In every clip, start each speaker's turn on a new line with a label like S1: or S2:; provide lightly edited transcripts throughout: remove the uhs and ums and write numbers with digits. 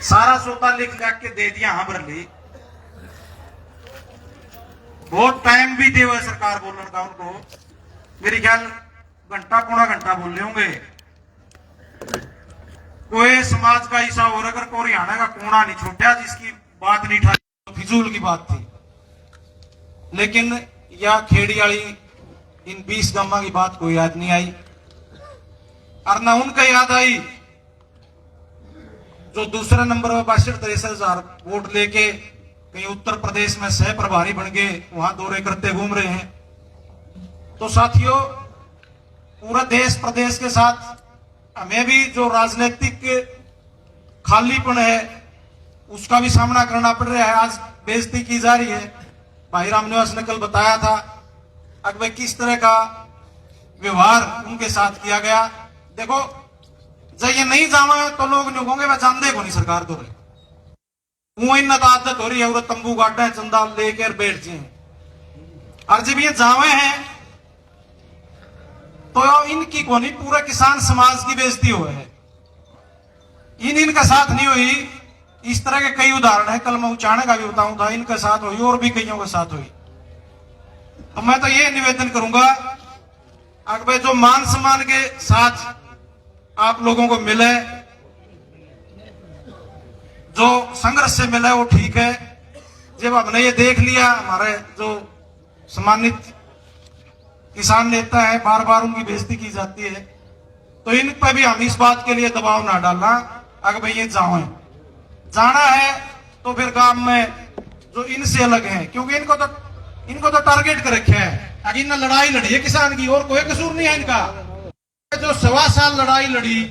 S1: सारा सौदा लिख के दे दिया। हाँ भर ली, बहुत टाइम भी दे हुआ सरकार बोलने का उनको। मेरी ख्याल घंटा पौना घंटा बोल रहे होंगे। कोई समाज का ऐसा और अगर कोई हरियाणा का कोना नहीं छोटा जिसकी बात नहीं उठाई, तो फिजूल की बात थी। लेकिन या खेड़ी वाली इन 20 गांव की बात कोई याद नहीं आई, और ना उनका याद आई जो दूसरे नंबर पर 62-63 वोट लेके कहीं उत्तर प्रदेश में सह प्रभारी बन गए, वहां दौरे करते घूम रहे हैं। तो साथियों, पूरा देश प्रदेश के साथ हमें भी जो राजनीतिक खालीपन है उसका भी सामना करना पड़ रहा है। आज बेइज्जती की जा रही है। भाई रामनिवास ने कल बताया था अगर किस तरह का व्यवहार उनके साथ किया गया। देखो, जब ये नहीं जावे तो लोग नहीं होंगे, वह जानते को नहीं सरकार तो रहे वो इन आदत हो रही है, वो तंबू गाड़ा चंदा लेकर बैठ जाए। और जब ये जावे हैं तो इनकी को नहीं, पूरे किसान समाज की बेइज्जती हुई है। इनका साथ नहीं हुई। इस तरह के कई उदाहरण है, कल मैं उचाने का भी बताऊं था, इनके साथ हुई और भी कईयों के साथ हुई। तो मैं तो ये निवेदन करूंगा अगर जो मान सम्मान के साथ आप लोगों को मिले, जो संघर्ष से मिला वो ठीक है। जब हमने ये देख लिया हमारे जो सम्मानित किसान नेता है बार बार उनकी बेइज्जती की जाती है, तो इन पर भी हम इस बात के लिए दबाव ना डालना। अगर भाई ये जाना है तो फिर गांव में जो इनसे अलग है, क्योंकि इनको तो टारगेट कर रखे है। अगर इन्हें लड़ाई लड़ी है किसान की और कोई कसूर नहीं है इनका। जो 1.25 साल लड़ाई लड़ी,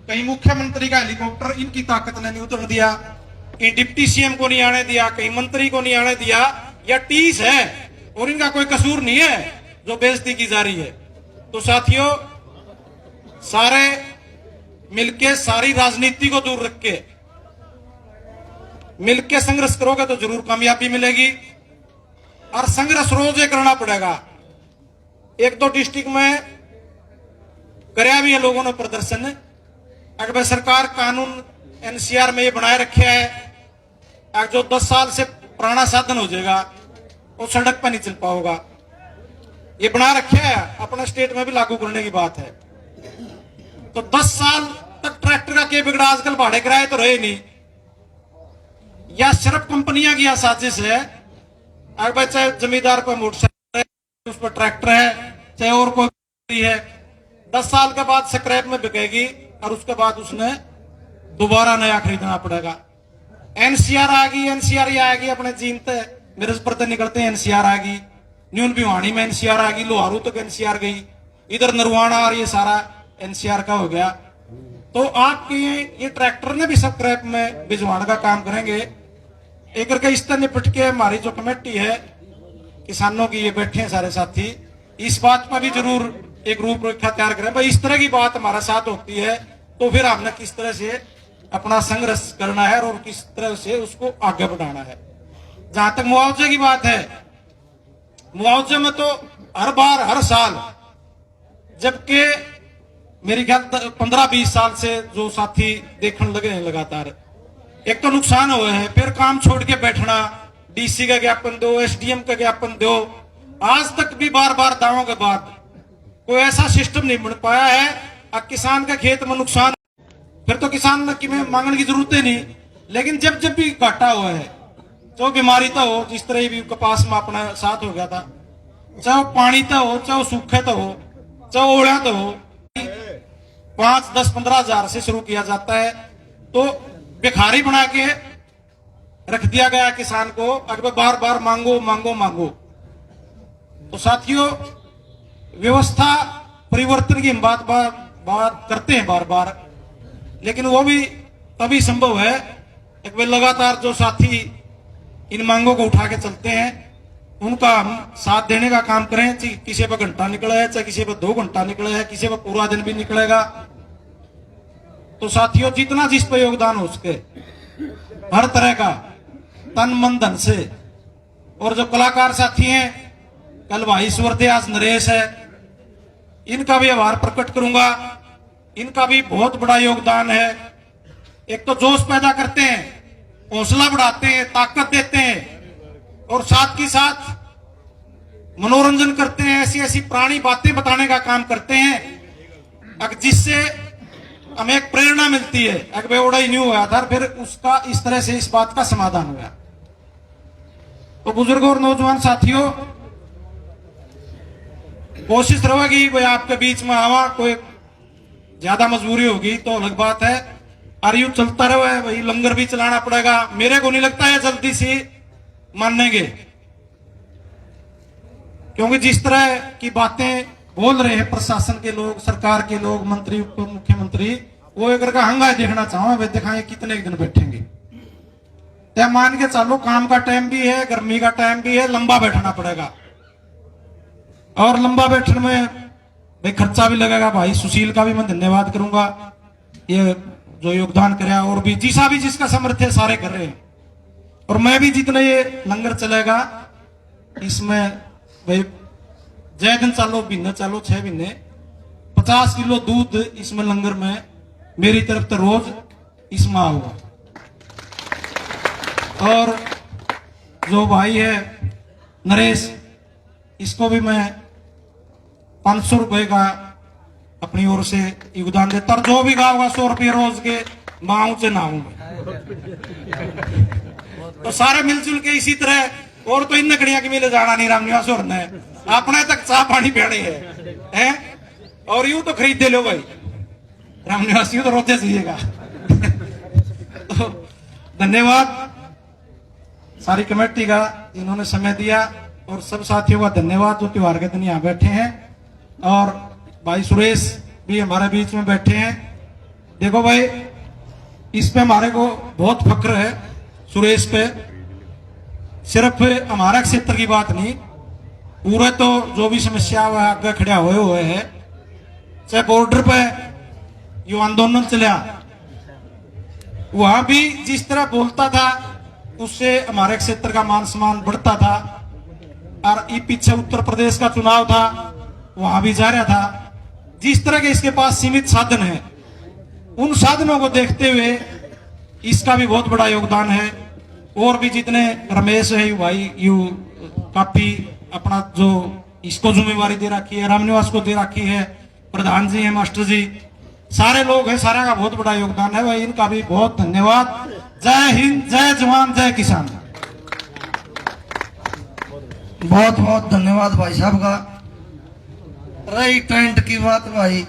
S1: कहीं मुख्यमंत्री का हेलीकॉप्टर इनकी ताकत ने नहीं उतर दिया, कहीं डिप्टी सीएम को नहीं आने दिया, कहीं मंत्री को नहीं आने दिया। या टीस है और इनका कोई कसूर नहीं है जो बेइज्जती की जा रही है। तो साथियों, सारे मिलके सारी राजनीति को दूर रख के मिलके संघर्ष करोगे तो जरूर कामयाबी मिलेगी। और संघर्ष रोज ये करना पड़ेगा। 1-2 डिस्ट्रिक्ट में कराया भी है लोगों ने प्रदर्शन। अगर सरकार कानून एनसीआर में ये बनाए रखे है, जो 10 साल से पुराना साधन हो जाएगा वो सड़क पर नहीं चल पाओगा। ये बना रखे है, अपने स्टेट में भी लागू करने की बात है। तो 10 साल तक ट्रैक्टर का क्या बिगड़ा, आजकल भाड़े किराए तो रहे नहीं। या सिर्फ कंपनियां की साजिश है। अगर चाहे जमींदार पर मोटरसाइकिल है, उस पर ट्रैक्टर है, चाहे और कोई है, 10 साल के बाद स्क्रैप में बिकेगी और उसके बाद उसने दोबारा नया खरीदना पड़ेगा। एनसीआर आ गई, एनसीआर आ गई अपने जीनते मेरे पर निकलते हैं। एनसीआर आ गई, न्यून भिवानी में एनसीआर आ गई, लोहारू तक एनसीआर गई, इधर नरवाना और ये सारा एनसीआर का हो गया। तो आपके ये ट्रैक्टर ने भी स्क्रैप में भिजवाने का काम करेंगे। एक करके इस तरह निपट के हमारी जो कमेटी है किसानों की, ये बैठे हैं सारे साथी, इस बात पर भी जरूर एक रूपरेखा तैयार करें। भाई इस तरह की बात हमारे साथ होती है तो फिर हमने किस तरह से अपना संघर्ष करना है और किस तरह से उसको आगे बढ़ाना है। जहां तक मुआवजे की बात है, मुआवजे में तो हर बार हर साल, जबकि मेरे ख्याल 15-20 साल से जो साथी देखने लगे हैं लगातार, एक तो नुकसान हुए हैं, फिर काम छोड़ के बैठना, डीसी का ज्ञापन दो, एसडीएम का ज्ञापन दो। आज तक भी बार बार दावों के बाद कोई ऐसा सिस्टम नहीं बन पाया है। अब किसान का खेत में नुकसान, फिर तो किसान की मांगने की जरूरत ही नहीं। लेकिन जब जब भी घाटा हुआ है, चाहे बीमारी तो हो, जिस तरह भी कपास में अपना साथ हो गया था, चाहे पानी तो हो, चाहे सूखे तो हो, चाहे ओढ़ा तो हो, 5, 10, 15 हजार से शुरू किया जाता है। तो भिखारी बना के रख दिया गया किसान को, अगर बार बार मांगो मांगो मांगो। तो साथियों, व्यवस्था परिवर्तन की हम बात करते हैं बार बार, लेकिन वो भी तभी संभव है एक वे लगातार जो साथी इन मांगों को उठा के चलते हैं उनका हम साथ देने का काम करें। चाहे किसी पर घंटा निकला है, चाहे किसी पर 2 घंटा निकला है, किसी पर पूरा दिन भी निकलेगा। तो साथियों, जितना जिस पर योगदान हो सके हर तरह का तन मन धन से। और जो कलाकार साथी हैं, कल भाई ईश्वर थे, आज नरेश है, इनका भी आभार प्रकट करूंगा। इनका भी बहुत बड़ा योगदान है। एक तो जोश पैदा करते हैं, हौसला बढ़ाते हैं, ताकत देते हैं और साथ ही साथ मनोरंजन करते हैं, ऐसी ऐसी पुरानी बातें बताने का काम करते हैं जिससे हमें एक प्रेरणा मिलती है। एक बेवड़ा ही नहीं हुआ था, फिर उसका इस तरह से इस बात का समाधान हुआ। तो बुजुर्ग और नौजवान साथियों, कोशिश रहेगी कोई आपके बीच में आवा, कोई ज्यादा मजबूरी होगी तो अलग बात है। और यूं चलता रहे भाई, लंगर भी चलाना पड़ेगा। मेरे को नहीं लगता है जल्दी से मानेंगे, क्योंकि जिस तरह की बातें बोल रहे हैं प्रशासन के लोग, सरकार के लोग, मंत्री, उप मुख्यमंत्री, वो एक का हंगाई देखना चाहो वे दिखाएं कितने दिन बैठेंगे। तो मान के चलो काम का टाइम भी है, गर्मी का टाइम भी है, लंबा बैठना पड़ेगा और लंबा बैठने में भाई खर्चा भी लगेगा। भाई सुशील का भी मैं धन्यवाद करूंगा, ये जो योगदान कराया, और भी जिसा भी जिसका समर्थ है सारे कर रहे हैं। और मैं भी जितना ये लंगर चलेगा इसमें भाई जय दिन चालो, महीने चालो, 6 महीने 50 किलो दूध इसमें लंगर में मेरी तरफ तो रोज इसमें आऊंगा। और जो भाई है नरेश, इसको भी मैं 500 रुपए का अपनी ओर से योगदान देता, और जो भी गाँव का 100 रुपये रोज के मांग से ना आऊंगा। तो सारे मिलजुल के इसी तरह, और तो इन नकड़िया के मिले जाना नहीं, रामनिवास और ने अपने तक चाह पानी पीने है और यूं तो खरीद दे लो भाई, रामनिवास यूं तो रोते चाहिएगा। तो धन्यवाद सारी कमेटी का, इन्होंने समय दिया, और सब साथियों का धन्यवाद जो त्योहार के दिन यहाँ बैठे हैं। और भाई सुरेश भी हमारे बीच में बैठे हैं। देखो भाई, इस पे हमारे को बहुत फक्र है, सुरेश पे। सिर्फ हमारा क्षेत्र की बात नहीं, पूरे तो जो भी समस्या हुआ आगे खड़ा हुए हैं, चाहे बॉर्डर पे जो आंदोलन चला, वहां भी जिस तरह बोलता था उससे हमारे क्षेत्र का मान सम्मान बढ़ता था। और ये पीछे उत्तर प्रदेश का चुनाव था, वहां भी जा रहा था। जिस तरह के इसके पास सीमित साधन है, उन साधनों को देखते हुए इसका भी बहुत बड़ा योगदान है। और भी जितने रमेश है भाई, यू काफी अपना जो इसको जिम्मेवारी दे रखी है, रामनिवास को दे रखी है, प्रधान जी है, मास्टर जी, सारे लोग हैं, सारा का बहुत बड़ा योगदान है भाई, इनका भी बहुत धन्यवाद। जय हिंद, जय जवान, जय किसान।
S2: बहुत बहुत धन्यवाद भाई साहब का। रही टेंट की बात भाई,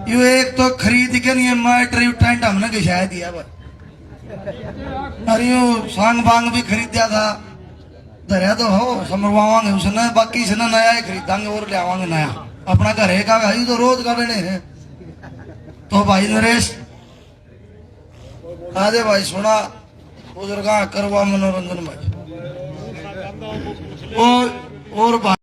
S2: यू एक तो खरीद के नहीं मैं टेंट हमने घिसाया दिया भाई, अरे यू सांग बांग भी खरीद दिया था, धरिया तो हो समरवावांगे उसने, बाकी इसने नया ही खरीदांगे और ले आवांगे नया, अपना घर है का भाई तो रोज का लेने हैं। तो भाई नरेश आदे भाई सुना बुजुर्ग करवा मनोरंजन भाई और भाई